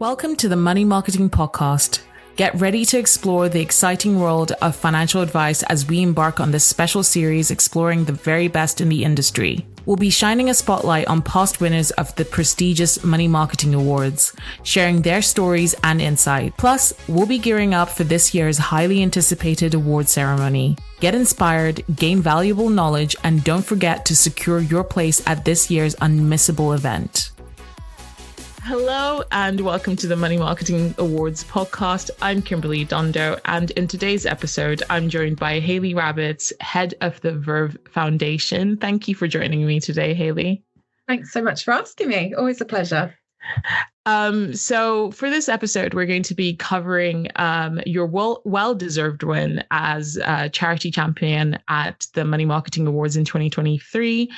Welcome to the Money Marketing Podcast. Get ready to explore the exciting world of financial advice as we embark on this special series exploring the very best in the industry. We'll be shining a spotlight on past winners of the prestigious Money Marketing Awards, sharing their stories and insight. Plus, we'll be gearing up for this year's highly anticipated award ceremony. Get inspired, gain valuable knowledge, and don't forget to secure your place at this year's unmissable event. Hello and welcome to the Money Marketing Awards podcast. I'm Kimberley Dondo, and in today's episode, I'm joined by Hayley Rabbets, head of the Verve Foundation. Thank you for joining me today, Hayley. Thanks so much for asking me. Always a pleasure. So for this episode, we're going to be covering your well-deserved win as a charity champion at the Money Marketing Awards in 2023.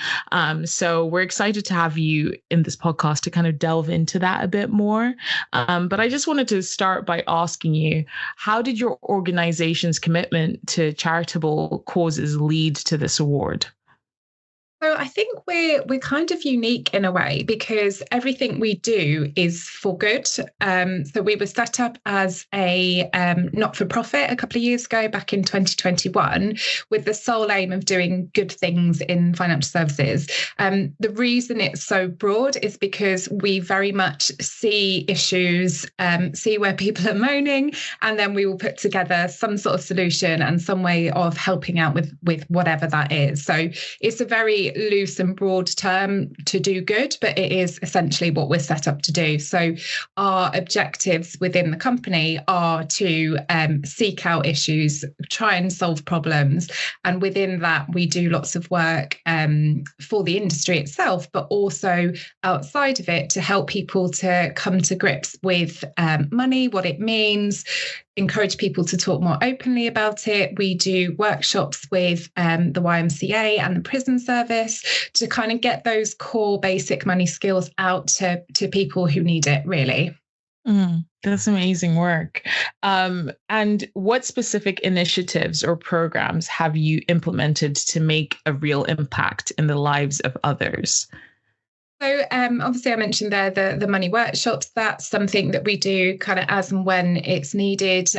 So we're excited to have you in this podcast to kind of delve into that a bit more. But I just wanted to start by asking you, how did your organization's commitment to charitable causes lead to this award? So I think we're kind of unique in a way because everything we do is for good. So we were set up as a not-for-profit a couple of years ago, back in 2021, with the sole aim of doing good things in financial services. The reason it's so broad is because we very much see issues, see where people are moaning, and then we will put together some sort of solution and some way of helping out with whatever that is. So it's a very loose and broad term to do good, but it is essentially what we're set up to do. So our objectives within the company are to seek out issues, try and solve problems. And within that, we do lots of work for the industry itself, but also outside of it to help people to come to grips with money, what it means, encourage people to talk more openly about it. We do workshops with the YMCA and the prison service to kind of get those core basic money skills out to people who need it, really. That's amazing work. And what specific initiatives or programs have you implemented to make a real impact in the lives of others? So obviously I mentioned there the money workshops. That's something that we do kind of as and when it's needed.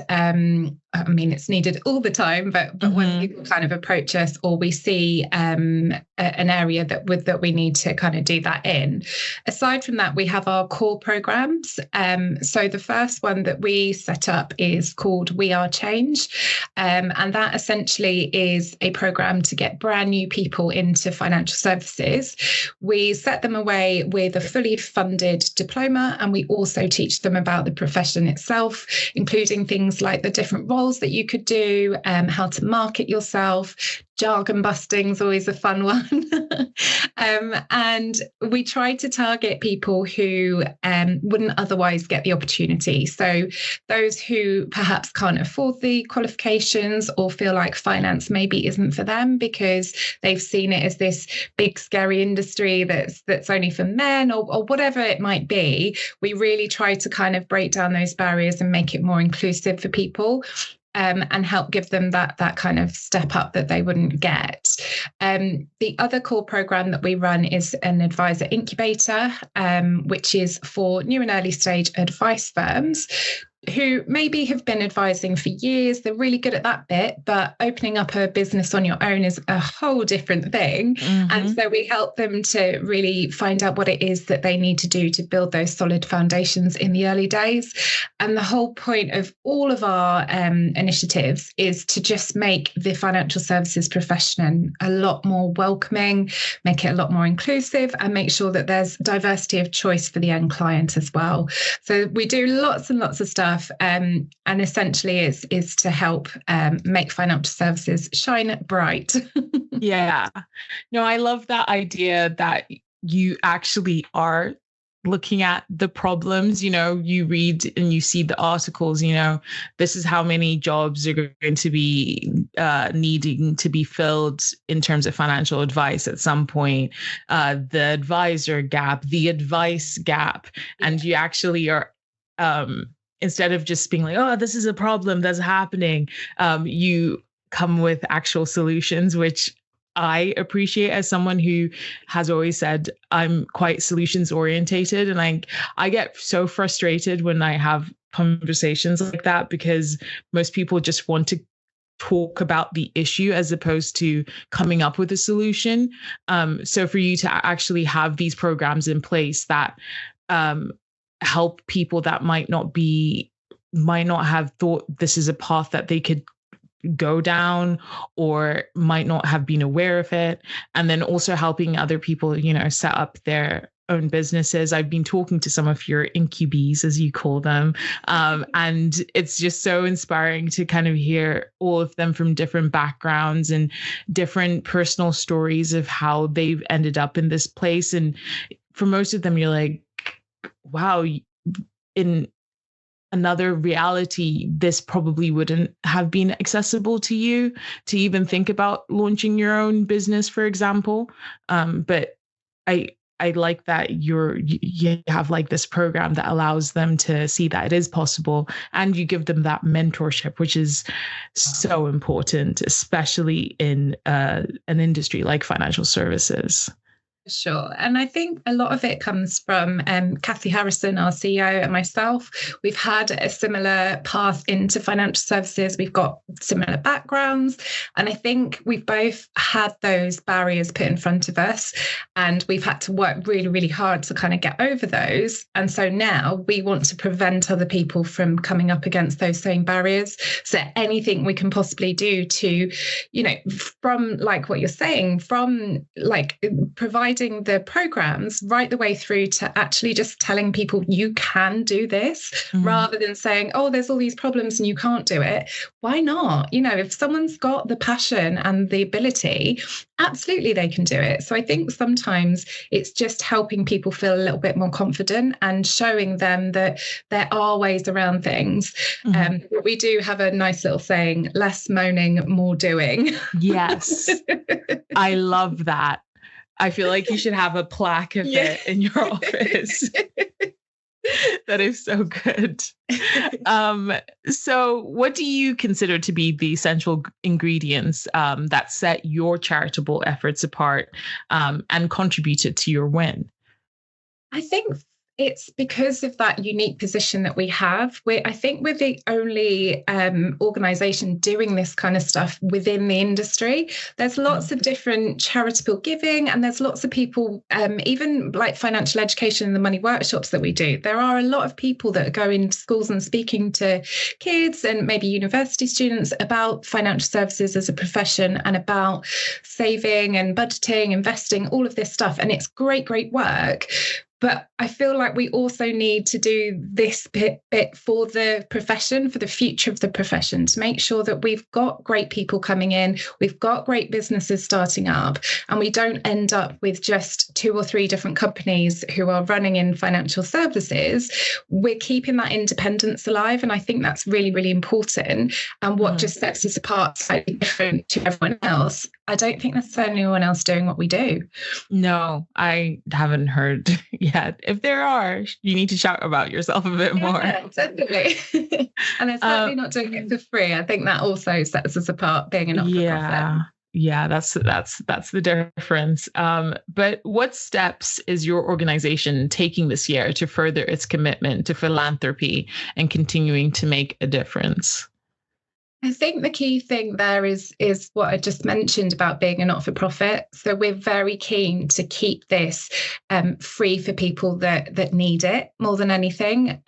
It's needed all the time, but when people kind of approach us or we see an area that we need to kind of do that in. Aside from that, we have our core programs. So the first one that we set up is called We Are Change. And that essentially is a program to get brand new people into financial services. We set them away with a fully funded diploma, and we also teach them about the profession itself, including things like the different roles that you could do, how to market yourself. Jargon busting is always a fun one. And we try to target people who wouldn't otherwise get the opportunity. So those who perhaps can't afford the qualifications or feel like finance maybe isn't for them because they've seen it as this big scary industry that's only for men or whatever it might be. We really try to kind of break down those barriers and make it more inclusive for people. And help give them that kind of step up that they wouldn't get. The other core program that we run is an advisor incubator, which is for new and early stage advice firms who maybe have been advising for years. They're really good at that bit, but opening up a business on your own is a whole different thing. And so we help them to really find out what it is that they need to do to build those solid foundations in the early days. And the whole point of all of our initiatives is to just make the financial services profession a lot more welcoming, make it a lot more inclusive, and make sure that there's diversity of choice for the end client as well. So we do lots and lots of stuff. And essentially is to help make financial services shine bright. Yeah. No, I love that idea that you actually are looking at the problems. You read and you see the articles, this is how many jobs are going to be needing to be filled in terms of financial advice at some point, the advisor gap, the advice gap, and you actually are instead of just being like, oh, this is a problem that's happening, you come with actual solutions, which I appreciate as someone who has always said I'm quite solutions orientated. And I get so frustrated when I have conversations like that, because most people just want to talk about the issue as opposed to coming up with a solution. So for you to actually have these programs in place that help people that might not have thought this is a path that they could go down, or might not have been aware of it. And then also helping other people, set up their own businesses. I've been talking to some of your incubees, as you call them. And it's just so inspiring to kind of hear all of them from different backgrounds and different personal stories of how they've ended up in this place. And for most of them, you're like, wow, in another reality, this probably wouldn't have been accessible to you to even think about launching your own business, for example. But I like that you have like this program that allows them to see that it is possible, and you give them that mentorship, which is so important, especially in an industry like financial services. Sure. And I think a lot of it comes from Kathy Harrison, our CEO, and myself. We've had a similar path into financial services. We've got similar backgrounds. And I think we've both had those barriers put in front of us, and we've had to work really, really hard to kind of get over those. And so now we want to prevent other people from coming up against those same barriers. So anything we can possibly do to, from like what you're saying, from like providing the programs right the way through to actually just telling people you can do this, rather than saying, oh, there's all these problems and you can't do it. Why not? If someone's got the passion and the ability, absolutely they can do it. So I think sometimes it's just helping people feel a little bit more confident and showing them that there are ways around things. We do have a nice little saying, less moaning, more doing. Yes. I love that. I feel like you should have a plaque of it in your office. That is so good. So what do you consider to be the essential ingredients that set your charitable efforts apart and contributed to your win? I think it's because of that unique position that we have. I think we're the only organisation doing this kind of stuff within the industry. There's lots of different charitable giving, and there's lots of people, even like financial education and the money workshops that we do. There are a lot of people that go into schools and speaking to kids and maybe university students about financial services as a profession and about saving and budgeting, investing, all of this stuff. And it's great, great work. But I feel like we also need to do this bit for the profession, for the future of the profession, to make sure that we've got great people coming in, we've got great businesses starting up, and we don't end up with just 2 or 3 different companies who are running in financial services. We're keeping that independence alive. And I think that's really, really important. And what just sets us apart slightly different to everyone else. I don't think there's anyone else doing what we do. No, I haven't heard yet. If there are, you need to shout about yourself a bit more. Definitely. And they're certainly not doing it for free. I think that also sets us apart, being a not-for-profit. Yeah, that's the difference. But what steps is your organization taking this year to further its commitment to philanthropy and continuing to make a difference? I think the key thing there is what I just mentioned about being a not-for-profit. So we're very keen to keep this free for people that need it more than anything.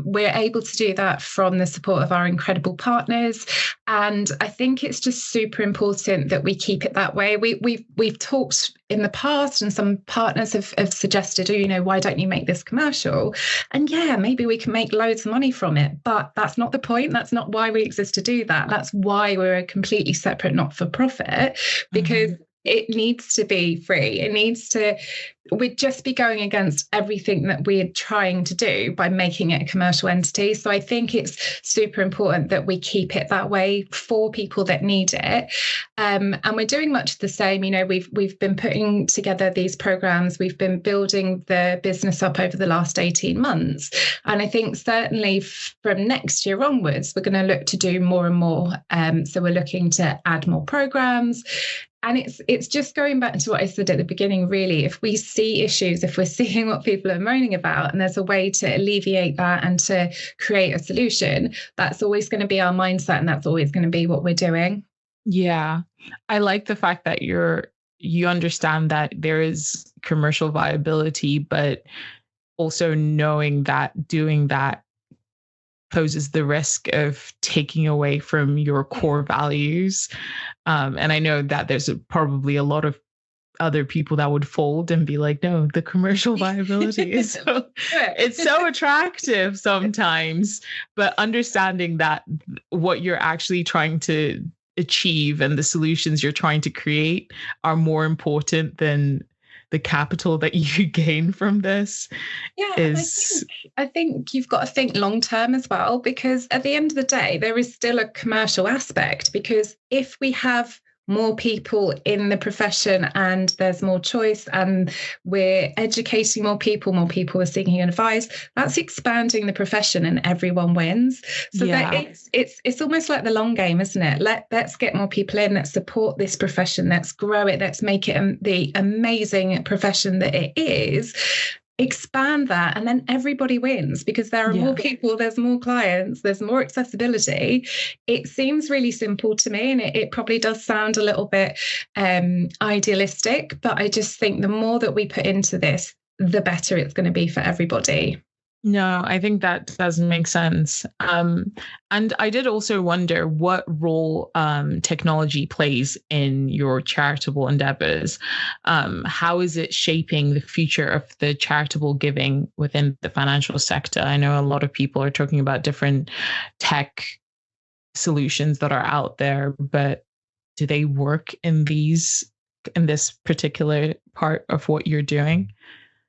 We're able to do that from the support of our incredible partners. And I think it's just super important that we keep it that way. We've talked in the past, and some partners have suggested, why don't you make this commercial? And yeah, maybe we can make loads of money from it, but that's not the point. That's not why we exist to do that. That's why we're a completely separate not-for-profit, because it needs to be free. We'd just be going against everything that we're trying to do by making it a commercial entity. So I think it's super important that we keep it that way for people that need it. And we're doing much the same. We've been putting together these programs. We've been building the business up over the last 18 months. And I think certainly from next year onwards, we're going to look to do more and more. So we're looking to add more programs, And it's just going back to what I said at the beginning, really. If we see issues, if we're seeing what people are moaning about, and there's a way to alleviate that and to create a solution, that's always going to be our mindset, and that's always going to be what we're doing. Yeah. I like the fact that you understand that there is commercial viability, but also knowing that doing that poses the risk of taking away from your core values. And I know that there's probably a lot of other people that would fold and be like, no, the commercial viability is it's so attractive sometimes, but understanding that what you're actually trying to achieve and the solutions you're trying to create are more important than the capital that you gain from this. I think you've got to think long term as well, because at the end of the day, there is still a commercial aspect, because if we have more people in the profession and there's more choice and we're educating more people are seeking advice, that's expanding the profession and everyone wins. So it's almost like the long game, isn't it? Let's get more people in, let's support this profession, let's grow it, let's make it the amazing profession that it is. Expand that, and then everybody wins, because there are more people, there's more clients, there's more accessibility. It seems really simple to me, and it probably does sound a little bit idealistic, but I just think the more that we put into this, the better it's going to be for everybody. No, I think that does make sense. And I did also wonder what role technology plays in your charitable endeavors. How is it shaping the future of the charitable giving within the financial sector? I know a lot of people are talking about different tech solutions that are out there, but do they work in this particular part of what you're doing?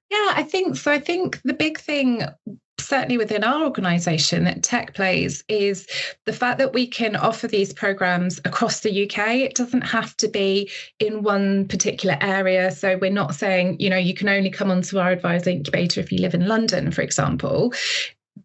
Yeah, I think so. I think the big thing, certainly within our organisation, that tech plays is the fact that we can offer these programmes across the UK. It doesn't have to be in one particular area. So we're not saying, you can only come onto our advisor incubator if you live in London, for example.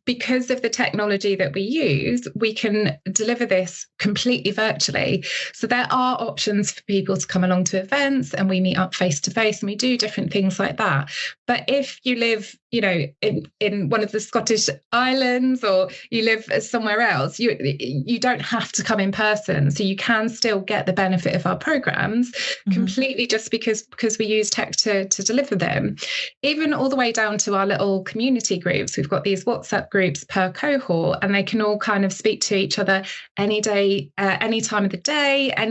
Because of the technology that we use, we can deliver this completely virtually. So there are options for people to come along to events, and we meet up face to face, and we do different things like that. But if you live, in one of the Scottish islands, or you live somewhere else, you don't have to come in person. So you can still get the benefit of our programs completely just because we use tech to deliver them. Even all the way down to our little community groups. We've got these WhatsApp groups per cohort, and they can all kind of speak to each other any day, any time of the day, at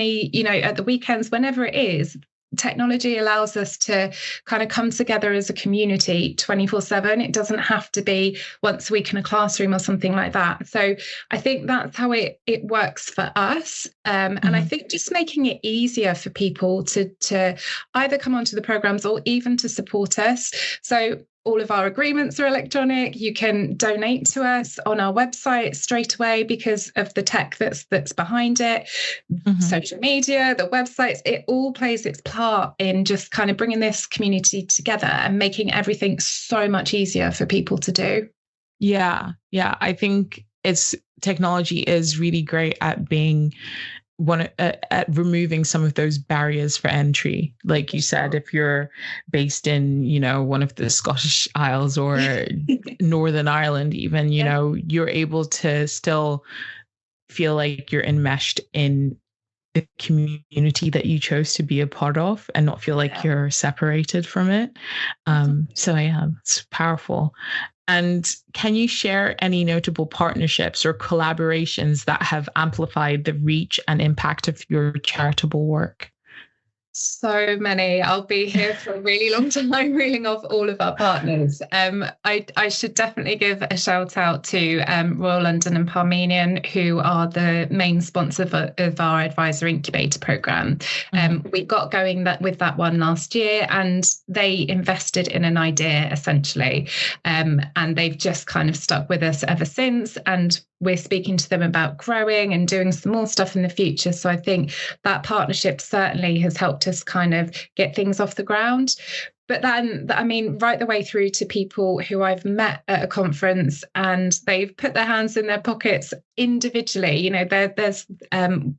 the weekends, whenever it is. Technology allows us to kind of come together as a community 24/7. It doesn't have to be once a week in a classroom or something like that. So I think that's how it works for us. And I think just making it easier for people to either come onto the programs or even to support us. So all of our agreements are electronic. You can donate to us on our website straight away because of the tech that's behind it. Social media, the websites, it all plays its part in just kind of bringing this community together and making everything so much easier for people to do. Yeah. I think technology is really great at being at removing some of those barriers for entry. Like you said, if you're based in, one of the Scottish Isles or Northern Ireland, even, you're able to still feel like you're enmeshed in the community that you chose to be a part of and not feel like you're separated from it. So yeah, it's powerful. And can you share any notable partnerships or collaborations that have amplified the reach and impact of your charitable work? So many. I'll be here for a really long time reeling off all of our partners. I should definitely give a shout out to Royal London and Parmenion, who are the main sponsor of our Advisor Incubator programme. We got going with that one last year, and they invested in an idea essentially, and they've just kind of stuck with us ever since. And we're speaking to them about growing and doing some more stuff in the future. So I think that partnership certainly has helped us kind of get things off the ground. But then, right the way through to people who I've met at a conference and they've put their hands in their pockets individually, you know, there's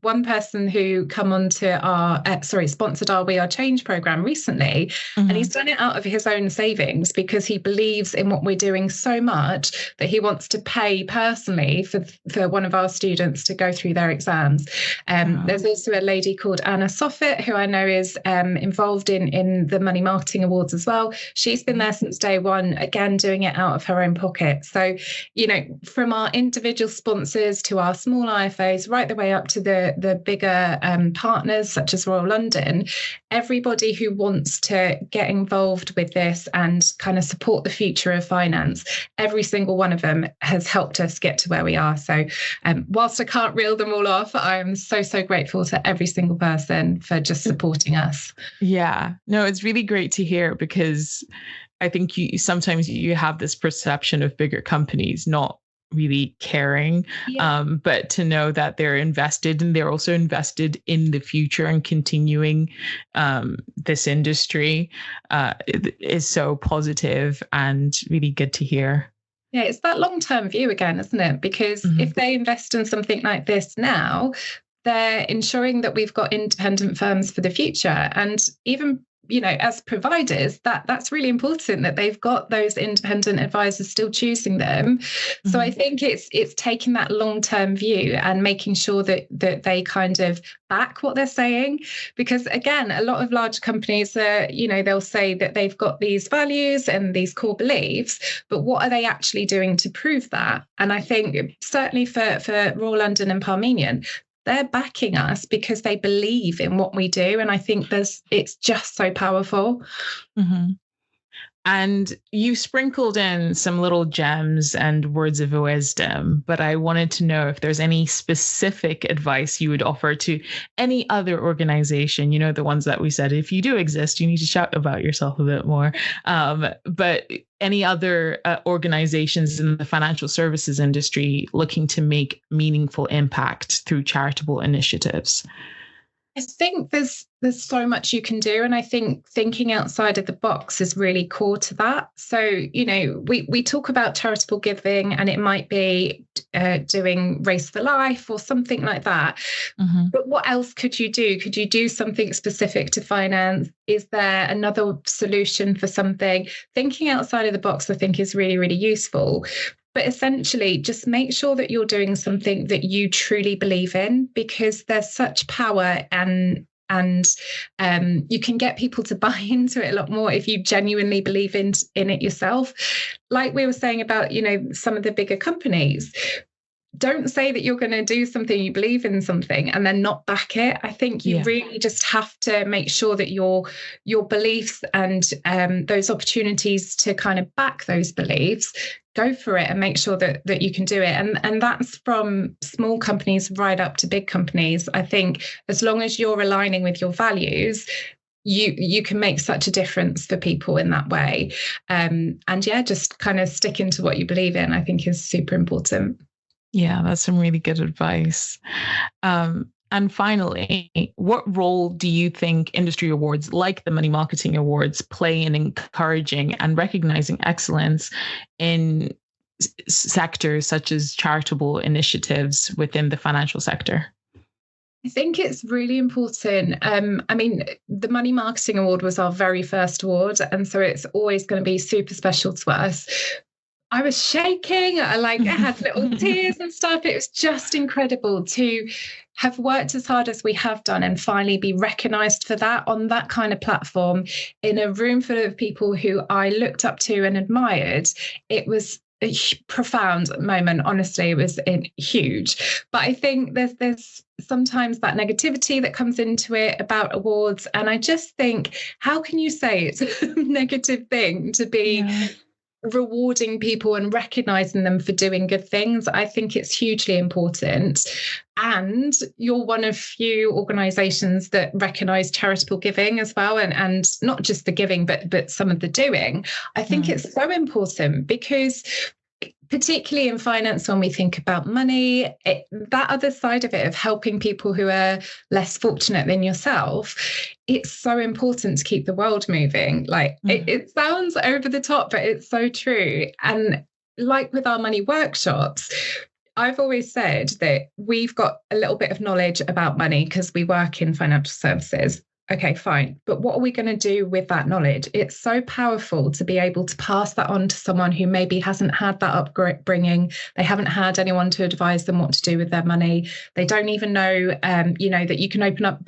one person who come onto our sponsored our We Are Change program recently, and he's done it out of his own savings because he believes in what we're doing so much that he wants to pay personally for one of our students to go through their exams. There's also a lady called Anna Soffit, who I know is involved in the Money Marketing Awards as well. She's been there since day one, again, doing it out of her own pocket. So, you know, from our individual sponsors to our small IFAs, right the way up to the bigger partners such as Royal London, everybody who wants to get involved with this and kind of support the future of finance, every single one of them has helped us get to where we are. So whilst I can't reel them all off, I'm so grateful to every single person for just supporting us. Yeah, no, it's really great to hear, because I think sometimes you have this perception of bigger companies not really caring, but to know that they're invested, and they're also invested in the future and continuing this industry is so positive and really good to hear. Yeah, it's that long-term view again, isn't it? Because if they invest in something like this now, they're ensuring that we've got independent firms for the future. And even, you know, as providers, that's really important that they've got those independent advisors still choosing them. So I think it's taking that long-term view and making sure that they kind of back what they're saying. Because again, a lot of large companies are, you know, they'll say that they've got these values and these core beliefs, but what are they actually doing to prove that? And I think certainly for Royal London and Parmenion, they're backing us because they believe in what we do. And I think it's just so powerful. And you sprinkled in some little gems and words of wisdom, but I wanted to know if there's any specific advice you would offer to any other organization, you know, the ones that we said, if you do exist, you need to shout about yourself a bit more. But any other organizations in the financial services industry looking to make meaningful impact through charitable initiatives? I think there's so much you can do. And I think thinking outside of the box is really core to that. So, you know, we talk about charitable giving, and it might be doing Race for Life or something like that. But what else could you do? Could you do something specific to finance? Is there another solution for something? Thinking outside of the box, I think, is really, really useful. But essentially, just make sure that you're doing something that you truly believe in, because there's such power and you can get people to buy into it a lot more if you genuinely believe in it yourself. Like we were saying about, you know, some of the bigger companies. Don't say that you're going to do something, you believe in something, and then not back it. I think you really just have to make sure that your beliefs and those opportunities to kind of back those beliefs, go for it and make sure that you can do it. And that's from small companies right up to big companies. I think as long as you're aligning with your values, you can make such a difference for people in that way. And just kind of sticking to what you believe in, I think, is super important. Yeah, that's some really good advice. And finally, what role do you think industry awards like the Money Marketing Awards play in encouraging and recognizing excellence in sectors such as charitable initiatives within the financial sector? I think it's really important. I mean, the Money Marketing Award was our very first award, and so it's always going to be super special to us. I was shaking. I had little tears and stuff. It was just incredible to have worked as hard as we have done and finally be recognised for that on that kind of platform in a room full of people who I looked up to and admired. It was a profound moment. Honestly, it was huge. But I think there's sometimes that negativity that comes into it about awards. And I just think, how can you say it's a negative thing to be rewarding people and recognizing them for doing good things? I think it's hugely important. And you're one of few organizations that recognize charitable giving as well, and not just the giving, but some of the doing. I think it's so important because particularly in finance, when we think about money, that other side of it of helping people who are less fortunate than yourself, it's so important to keep the world moving. It sounds over the top, but it's so true. And like with our money workshops, I've always said that we've got a little bit of knowledge about money because we work in financial services. Okay, fine. But what are we going to do with that knowledge? It's so powerful to be able to pass that on to someone who maybe hasn't had that upbringing. They haven't had anyone to advise them what to do with their money. They don't even know, that you can open up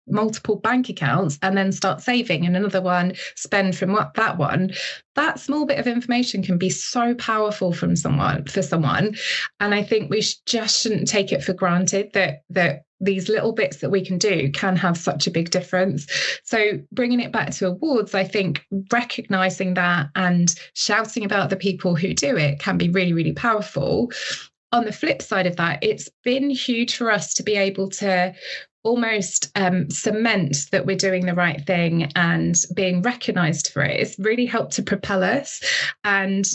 multiple bank accounts and then start saving, and another one spend from that one. That small bit of information can be so powerful for someone. And I think we just shouldn't take it for granted that these little bits that we can do can have such a big difference. So bringing it back to awards, I think recognizing that and shouting about the people who do it can be really, really powerful. On the flip side of that, it's been huge for us to be able to almost cement that we're doing the right thing and being recognized for it. It's really helped to propel us. And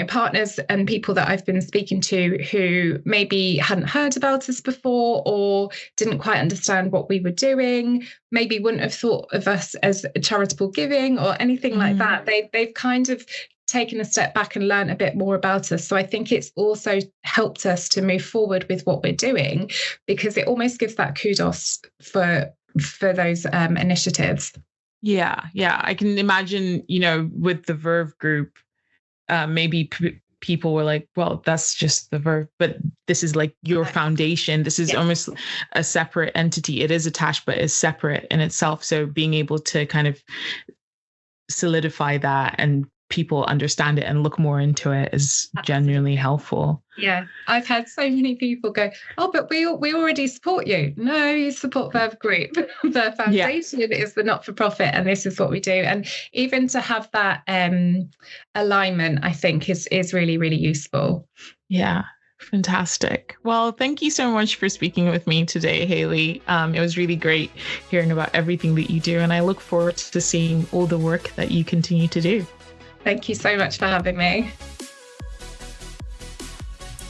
partners and people that I've been speaking to who maybe hadn't heard about us before or didn't quite understand what we were doing, maybe wouldn't have thought of us as charitable giving or anything like that. They've kind of taken a step back and learned a bit more about us. So I think it's also helped us to move forward with what we're doing, because it almost gives that kudos for those initiatives. Yeah. I can imagine, with the Verve group, maybe people were like, well, that's just the Verve, but this is like your foundation. This is almost a separate entity. It is attached, but it's separate in itself. So being able to kind of solidify that and people understand it and look more into it is genuinely helpful. Yeah, I've had so many people go, oh, but we already support you. No, you support Verve Group. The foundation is the not-for-profit, and this is what we do. And even to have that alignment, I think is really, really useful. Yeah. Fantastic. Well, thank you so much for speaking with me today, Hayley. It was really great hearing about everything that you do, and I look forward to seeing all the work that you continue to do. Thank you so much for having me.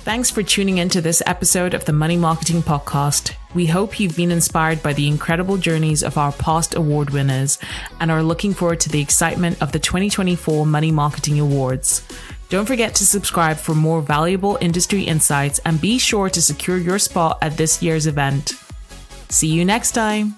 Thanks for tuning into this episode of the Money Marketing Podcast. We hope you've been inspired by the incredible journeys of our past award winners and are looking forward to the excitement of the 2024 Money Marketing Awards. Don't forget to subscribe for more valuable industry insights and be sure to secure your spot at this year's event. See you next time.